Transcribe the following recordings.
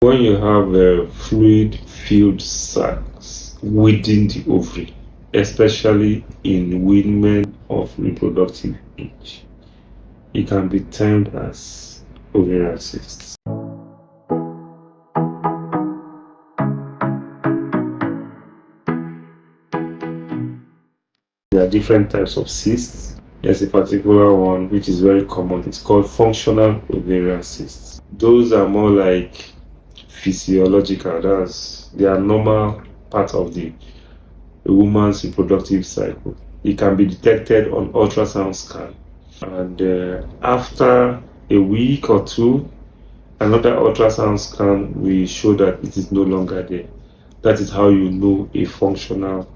When you have fluid-filled sacs within the ovary, especially in women of reproductive age, it can be termed as ovarian cysts. There are different types of cysts. There's a particular one which is very common. It's called functional ovarian cysts. Those are more like physiological. They are normal part of the woman's reproductive cycle. It can be detected on ultrasound scan, and after a week or two, another ultrasound scan will show that it is no longer there. That is how you know a functional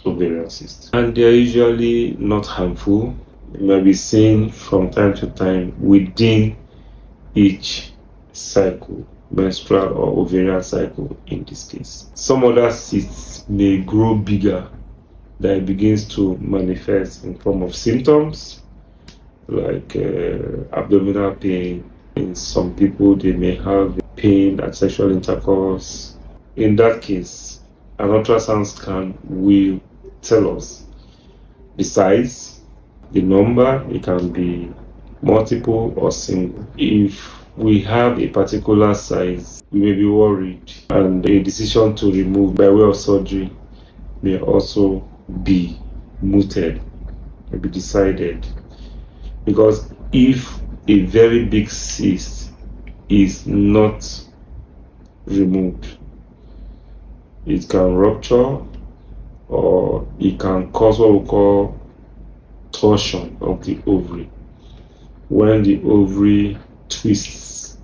ovarian cyst. And they are usually not harmful. They may be seen from time to time within each cycle, menstrual or ovarian cycle in this case. Some other cysts may grow bigger, that it begins to manifest in form of symptoms like abdominal pain. In some people, they may have pain at sexual intercourse. In that case, an ultrasound scan will tell us the size, the number. It can be multiple or single. If we have a particular size, we may be worried, and a decision to remove by way of surgery may also be mooted, may be decided. Because if a very big cyst is not removed, it can rupture, or it can cause what we call torsion of the ovary, when the ovary twists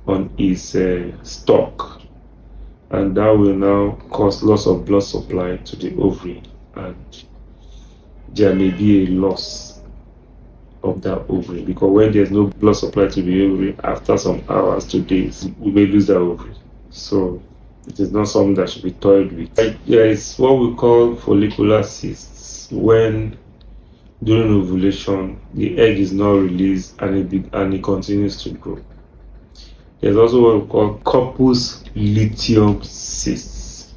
on its stalk, and that will now cause loss of blood supply to the ovary, and there may be a loss of that ovary, because when there's no blood supply to the ovary, after some hours to days, we may lose that ovary. So it is not something that should be toyed with. There is what we call follicular cysts, when during ovulation the egg is not released and it continues to grow. There's also what we call corpus luteum cysts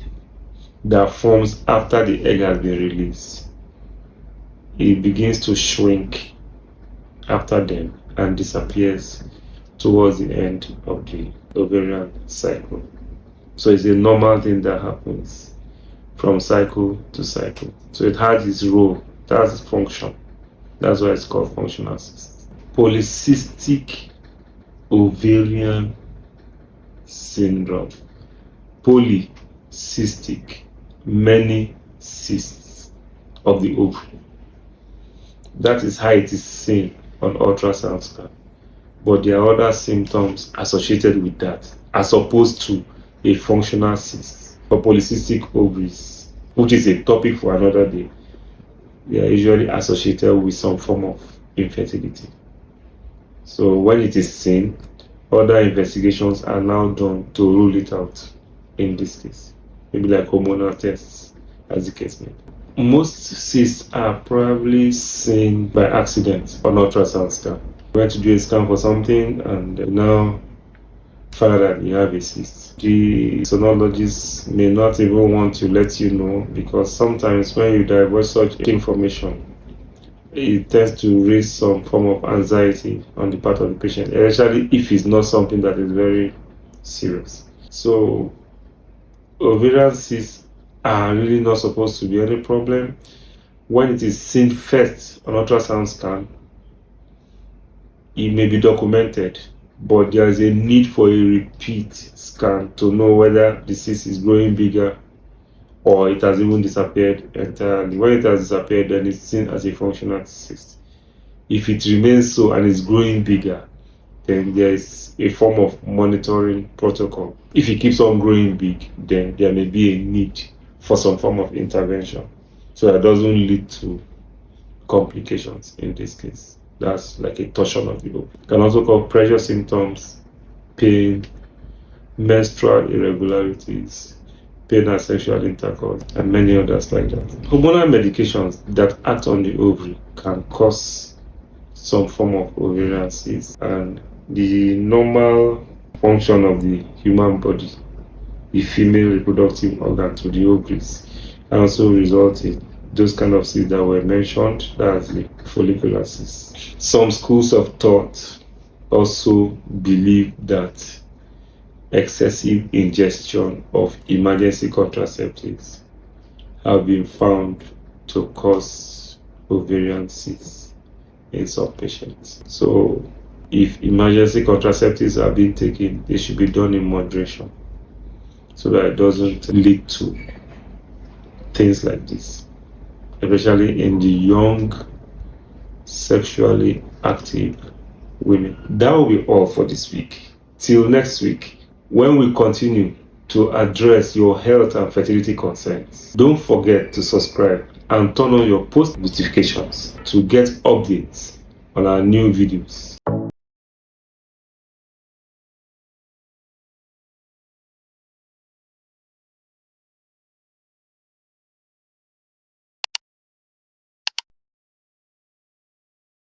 that forms after the egg has been released. It begins to shrink after them and disappears towards the end of the ovarian cycle. So it's a normal thing that happens from cycle to cycle. So it has its role, it has its function. That's why it's called functional cyst. Polycystic ovarian syndrome. Polycystic, many cysts of the ovary. That is how it is seen on ultrasound scan. But there are other symptoms associated with that, as opposed to a functional cyst. For polycystic ovaries, which is a topic for another day, they are usually associated with some form of infertility. So when it is seen, other investigations are now done to rule it out in this case. Maybe like hormonal tests, as the case may be. Most cysts are probably seen by accident on ultrasound scan. You went to do a scan for something and now find out that you have a cyst. The sonologist may not even want to let you know, because sometimes when you divulge such information, it tends to raise some form of anxiety on the part of the patient, especially if it's not something that is very serious. So ovarian cysts are really not supposed to be any problem. When it is seen first on ultrasound scan, it may be documented, but there is a need for a repeat scan to know whether the cyst is growing bigger or it has even disappeared entirely. When it has disappeared, then it's seen as a functional cyst. If it remains so and is growing bigger, then there is a form of monitoring protocol. If it keeps on growing big, then there may be a need for some form of intervention, so that doesn't lead to complications in this case. That's like a torsion of the ovary. It can also cause pressure symptoms, pain, menstrual irregularities, pain at sexual intercourse, and many others like that. Hormonal medications that act on the ovary can cause some form of ovarian cyst, and the normal function of the human body, the female reproductive organ to the ovaries, and also result in those kind of cysts that were mentioned, that's the follicular cysts. Some schools of thought also believe that excessive ingestion of emergency contraceptives have been found to cause ovarian cysts in some patients. So if emergency contraceptives are being taken, they should be done in moderation so that it doesn't lead to things like this, especially in the young, sexually active women. That will be all for this week. Till next week, when we continue to address your health and fertility concerns. Don't forget to subscribe and turn on your post notifications to get updates on our new videos.